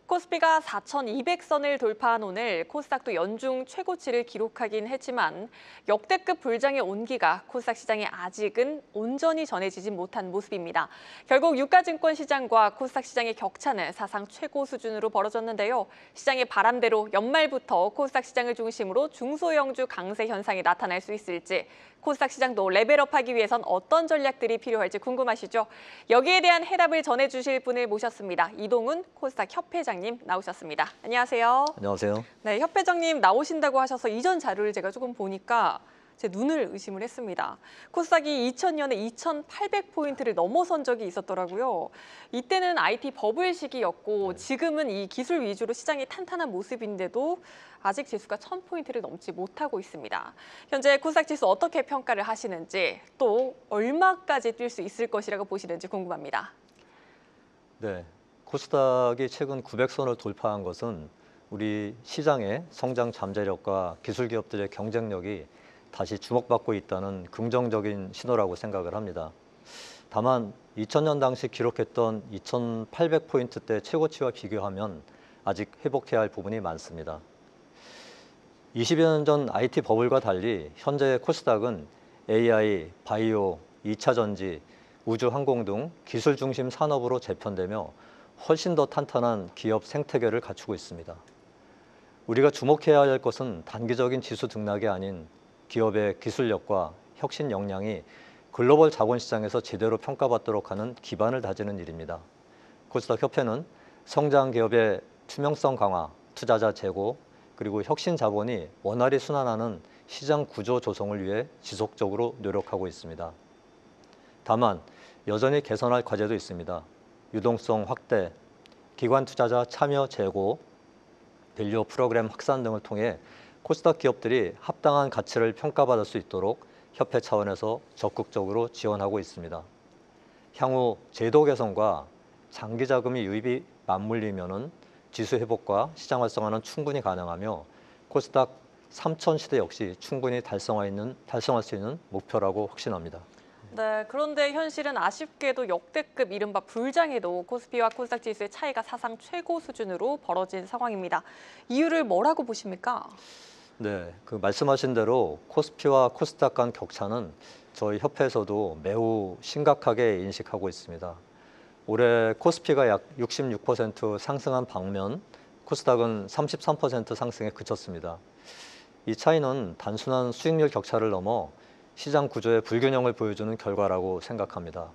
코스피가 4,200선을 돌파한 오늘 코스닥도 연중 최고치를 기록하긴 했지만 역대급 불장의 온기가 코스닥 시장에 아직은 온전히 전해지진 못한 모습입니다. 결국 유가증권 시장과 코스닥 시장의 격차는 사상 최고 수준으로 벌어졌는데요. 시장의 바람대로 연말부터 코스닥 시장을 중심으로 중소형주 강세 현상이 나타날 수 있을지, 코스닥 시장도 레벨업하기 위해선 어떤 전략들이 필요할지 궁금하시죠? 여기에 대한 해답을 전해주실 분을 모셨습니다. 이동훈 코스닥 협회장님 나오셨습니다. 안녕하세요. 안녕하세요. 네, 협회장님 나오신다고 하셔서 이전 자료를 제가 조금 보니까 제 눈을 의심을 했습니다. 코스닥이 2000년에 2,800포인트를 넘어선 적이 있었더라고요. 이때는 IT 버블 시기였고 지금은 이 기술 위주로 시장이 탄탄한 모습인데도 아직 지수가 1,000포인트를 넘지 못하고 있습니다. 현재 코스닥 지수 어떻게 평가를 하시는지, 또 얼마까지 뛸 수 있을 것이라고 보시는지 궁금합니다. 네, 코스닥이 최근 900선을 돌파한 것은 우리 시장의 성장 잠재력과 기술 기업들의 경쟁력이 다시 주목받고 있다는 긍정적인 신호라고 생각을 합니다. 다만 2000년 당시 기록했던 2,800포인트대 최고치와 비교하면 아직 회복해야 할 부분이 많습니다. 20여 년 전 IT 버블과 달리 현재 코스닥은 AI, 바이오, 2차 전지, 우주 항공 등 기술 중심 산업으로 재편되며 훨씬 더 탄탄한 기업 생태계를 갖추고 있습니다. 우리가 주목해야 할 것은 단기적인 지수 등락이 아닌 기업의 기술력과 혁신 역량이 글로벌 자본시장에서 제대로 평가받도록 하는 기반을 다지는 일입니다. 코스닥 협회는 성장 기업의 투명성 강화, 투자자 제고, 그리고 혁신 자본이 원활히 순환하는 시장 구조 조성을 위해 지속적으로 노력하고 있습니다. 다만 여전히 개선할 과제도 있습니다. 유동성 확대, 기관 투자자 참여 제고, 밸류 프로그램 확산 등을 통해 코스닥 기업들이 합당한 가치를 평가받을 수 있도록 협회 차원에서 적극적으로 지원하고 있습니다. 향후 제도 개선과 장기 자금이 유입이 맞물리면은 지수 회복과 시장 활성화는 충분히 가능하며 코스닥 3천 시대 역시 충분히 달성할 수 있는 목표라고 확신합니다. 네, 그런데 현실은 아쉽게도 역대급 이른바 불장에도 코스피와 코스닥 지수의 차이가 사상 최고 수준으로 벌어진 상황입니다. 이유를 뭐라고 보십니까? 네, 그 말씀하신 대로 코스피와 코스닥 간 격차는 저희 협회에서도 매우 심각하게 인식하고 있습니다. 올해 코스피가 약 66% 상승한 반면 코스닥은 33% 상승에 그쳤습니다. 이 차이는 단순한 수익률 격차를 넘어 시장 구조의 불균형을 보여주는 결과라고 생각합니다.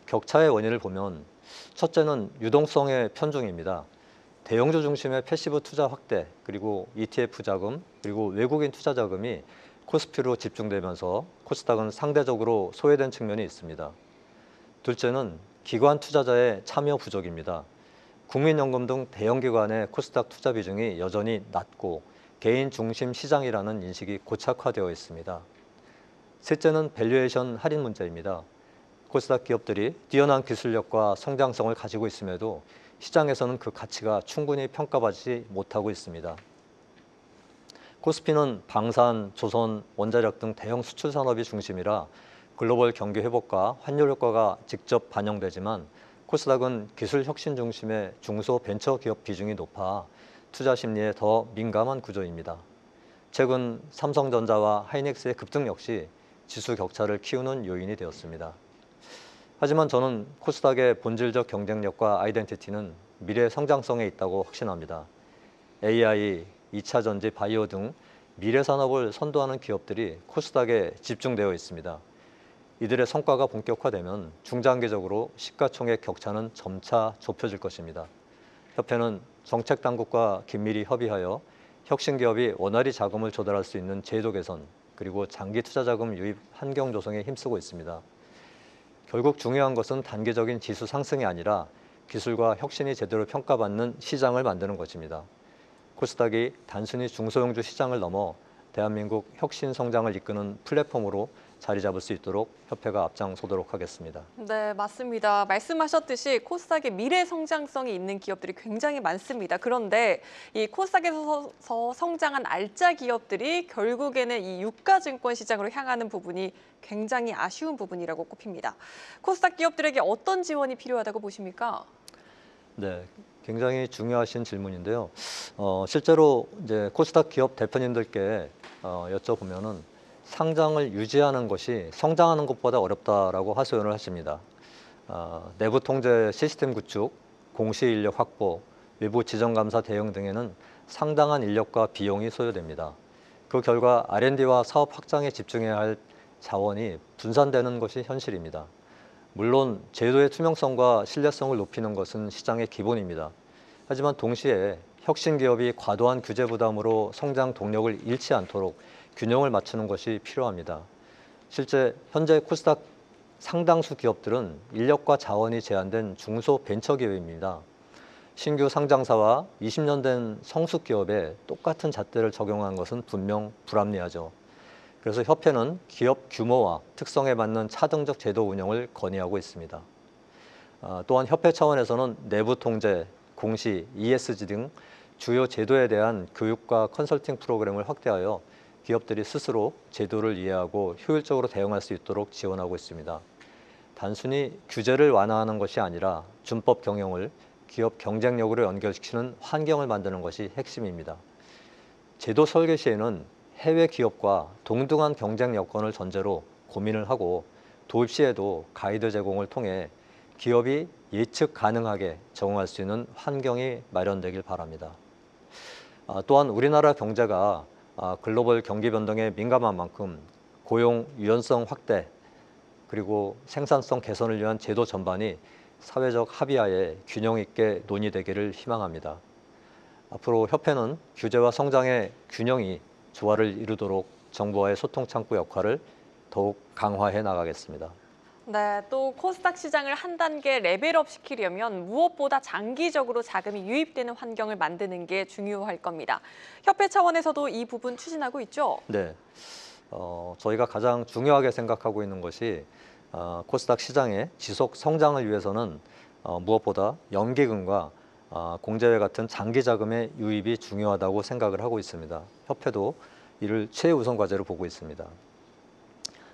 격차의 원인을 보면 첫째는 유동성의 편중입니다. 대형주 중심의 패시브 투자 확대, 그리고 ETF 자금, 그리고 외국인 투자 자금이 코스피로 집중되면서 코스닥은 상대적으로 소외된 측면이 있습니다. 둘째는 기관 투자자의 참여 부족입니다. 국민연금 등 대형기관의 코스닥 투자 비중이 여전히 낮고 개인 중심 시장이라는 인식이 고착화되어 있습니다. 셋째는 밸류에이션 할인 문제입니다. 코스닥 기업들이 뛰어난 기술력과 성장성을 가지고 있음에도 시장에서는 그 가치가 충분히 평가받지 못하고 있습니다. 코스피는 방산, 조선, 원자력 등 대형 수출 산업이 중심이라 글로벌 경기 회복과 환율 효과가 직접 반영되지만 코스닥은 기술 혁신 중심의 중소 벤처 기업 비중이 높아 투자 심리에 더 민감한 구조입니다. 최근 삼성전자와 하이닉스의 급등 역시 지수 격차를 키우는 요인이 되었습니다. 하지만 저는 코스닥의 본질적 경쟁력과 아이덴티티는 미래 성장성에 있다고 확신합니다. AI, 2차 전지, 바이오 등 미래 산업을 선도하는 기업들이 코스닥에 집중되어 있습니다. 이들의 성과가 본격화되면 중장기적으로 시가총액 격차는 점차 좁혀질 것입니다. 협회는 정책 당국과 긴밀히 협의하여 혁신 기업이 원활히 자금을 조달할 수 있는 제도 개선, 그리고 장기 투자 자금 유입 환경 조성에 힘쓰고 있습니다. 결국 중요한 것은 단기적인 지수 상승이 아니라 기술과 혁신이 제대로 평가받는 시장을 만드는 것입니다. 코스닥이 단순히 중소형주 시장을 넘어 대한민국 혁신 성장을 이끄는 플랫폼으로 자리 잡을 수 있도록 협회가 앞장서도록 하겠습니다. 네, 맞습니다. 말씀하셨듯이 코스닥의 미래 성장성이 있는 기업들이 굉장히 많습니다. 그런데 이 코스닥에서 성장한 알짜 기업들이 결국에는 이 유가증권 시장으로 향하는 부분이 굉장히 아쉬운 부분이라고 꼽힙니다. 코스닥 기업들에게 어떤 지원이 필요하다고 보십니까? 네, 굉장히 중요하신 질문인데요. 실제로 이제 코스닥 기업 대표님들께 여쭤보면은 상장을 유지하는 것이 성장하는 것보다 어렵다라고 하소연을 하십니다. 내부 통제 시스템 구축, 공시 인력 확보, 외부 지정감사 대응 등에는 상당한 인력과 비용이 소요됩니다. 그 결과 R&D와 사업 확장에 집중해야 할 자원이 분산되는 것이 현실입니다. 물론 제도의 투명성과 신뢰성을 높이는 것은 시장의 기본입니다. 하지만 동시에 혁신 기업이 과도한 규제 부담으로 성장 동력을 잃지 않도록 균형을 맞추는 것이 필요합니다. 실제 현재 코스닥 상당수 기업들은 인력과 자원이 제한된 중소 벤처 기업입니다. 신규 상장사와 20년 된 성숙 기업에 똑같은 잣대를 적용한 것은 분명 불합리하죠. 그래서 협회는 기업 규모와 특성에 맞는 차등적 제도 운영을 건의하고 있습니다. 또한 협회 차원에서는 내부 통제, 공시, ESG 등 주요 제도에 대한 교육과 컨설팅 프로그램을 확대하여 기업들이 스스로 제도를 이해하고 효율적으로 대응할 수 있도록 지원하고 있습니다. 단순히 규제를 완화하는 것이 아니라 준법 경영을 기업 경쟁력으로 연결시키는 환경을 만드는 것이 핵심입니다. 제도 설계 시에는 해외 기업과 동등한 경쟁 여건을 전제로 고민을 하고 도입 시에도 가이드 제공을 통해 기업이 예측 가능하게 적응할 수 있는 환경이 마련되길 바랍니다. 또한 우리나라 경제가 글로벌 경기 변동에 민감한 만큼 고용 유연성 확대 그리고 생산성 개선을 위한 제도 전반이 사회적 합의하에 균형 있게 논의되기를 희망합니다. 앞으로 협회는 규제와 성장의 균형이 조화를 이루도록 정부와의 소통 창구 역할을 더욱 강화해 나가겠습니다. 네, 또 코스닥 시장을 한 단계 레벨업 시키려면 무엇보다 장기적으로 자금이 유입되는 환경을 만드는 게 중요할 겁니다. 협회 차원에서도 이 부분 추진하고 있죠? 네, 저희가 가장 중요하게 생각하고 있는 것이 코스닥 시장의 지속 성장을 위해서는 무엇보다 연기금과 공제회 같은 장기 자금의 유입이 중요하다고 생각을 하고 있습니다. 협회도 이를 최우선 과제로 보고 있습니다.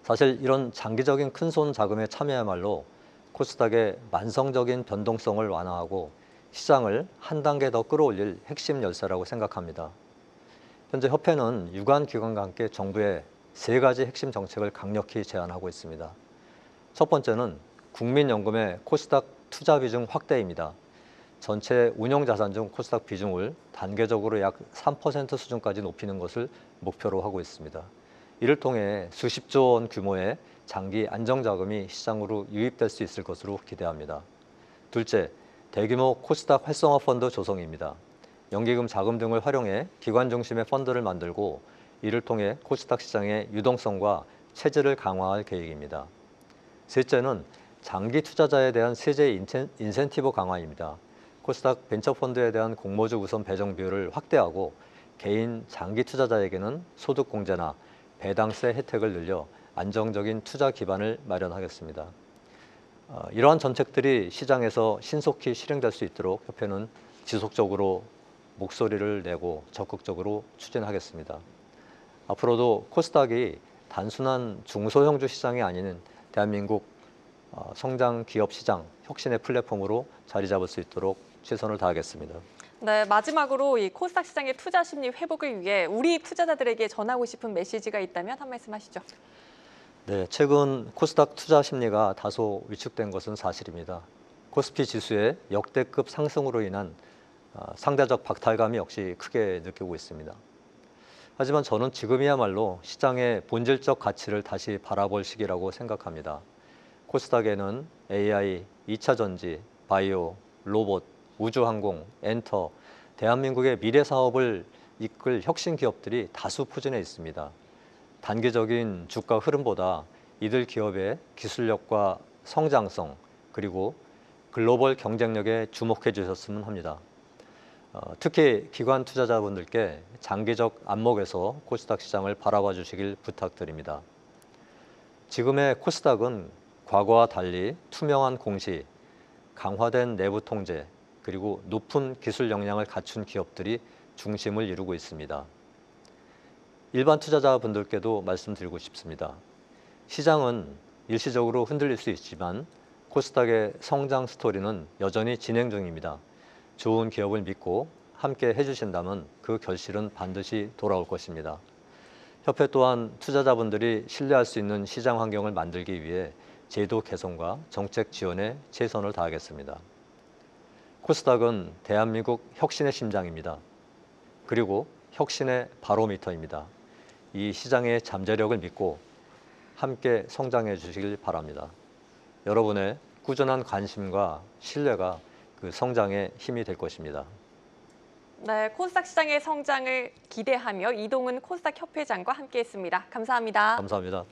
사실 이런 장기적인 큰손 자금에 참여야말로 코스닥의 만성적인 변동성을 완화하고 시장을 한 단계 더 끌어올릴 핵심 열쇠라고 생각합니다. 현재 협회는 유관 기관과 함께 정부의 3가지 핵심 정책을 강력히 제안하고 있습니다. 첫 번째는 국민연금의 코스닥 투자 비중 확대입니다. 전체 운용자산 중 코스닥 비중을 단계적으로 약 3% 수준까지 높이는 것을 목표로 하고 있습니다. 이를 통해 수십조 원 규모의 장기 안정자금이 시장으로 유입될 수 있을 것으로 기대합니다. 둘째, 대규모 코스닥 활성화 펀드 조성입니다. 연기금 자금 등을 활용해 기관 중심의 펀드를 만들고 이를 통해 코스닥 시장의 유동성과 체질을 강화할 계획입니다. 셋째는 장기 투자자에 대한 세제 인센티브 강화입니다. 코스닥 벤처펀드에 대한 공모주 우선 배정 비율을 확대하고 개인 장기 투자자에게는 소득 공제나 배당세 혜택을 늘려 안정적인 투자 기반을 마련하겠습니다. 이러한 정책들이 시장에서 신속히 실행될 수 있도록 협회는 지속적으로 목소리를 내고 적극적으로 추진하겠습니다. 앞으로도 코스닥이 단순한 중소형주 시장이 아닌 대한민국 성장 기업 시장 혁신의 플랫폼으로 자리 잡을 수 있도록 최선을 다하겠습니다. 네, 마지막으로 이 코스닥 시장의 투자 심리 회복을 위해 우리 투자자들에게 전하고 싶은 메시지가 있다면 한 말씀 하시죠. 네, 최근 코스닥 투자 심리가 다소 위축된 것은 사실입니다. 코스피 지수의 역대급 상승으로 인한 상대적 박탈감이 역시 크게 느끼고 있습니다. 하지만 저는 지금이야말로 시장의 본질적 가치를 다시 바라볼 시기라고 생각합니다. 코스닥에는 AI, 2차 전지, 바이오, 로봇, 우주항공, 엔터, 대한민국의 미래 사업을 이끌 혁신 기업들이 다수 포진해 있습니다. 단기적인 주가 흐름보다 이들 기업의 기술력과 성장성 그리고 글로벌 경쟁력에 주목해 주셨으면 합니다. 특히 기관 투자자분들께 장기적 안목에서 코스닥 시장을 바라봐 주시길 부탁드립니다. 지금의 코스닥은 과거와 달리 투명한 공시, 강화된 내부 통제, 그리고 높은 기술 역량을 갖춘 기업들이 중심을 이루고 있습니다. 일반 투자자분들께도 말씀드리고 싶습니다. 시장은 일시적으로 흔들릴 수 있지만 코스닥의 성장 스토리는 여전히 진행 중입니다. 좋은 기업을 믿고 함께 해주신다면 그 결실은 반드시 돌아올 것입니다. 협회 또한 투자자분들이 신뢰할 수 있는 시장 환경을 만들기 위해 제도 개선과 정책 지원에 최선을 다하겠습니다. 코스닥은 대한민국 혁신의 심장입니다. 그리고 혁신의 바로미터입니다. 이 시장의 잠재력을 믿고 함께 성장해 주시길 바랍니다. 여러분의 꾸준한 관심과 신뢰가 그 성장의 힘이 될 것입니다. 네, 코스닥 시장의 성장을 기대하며 이동훈 코스닥 협회장과 함께했습니다. 감사합니다. 감사합니다.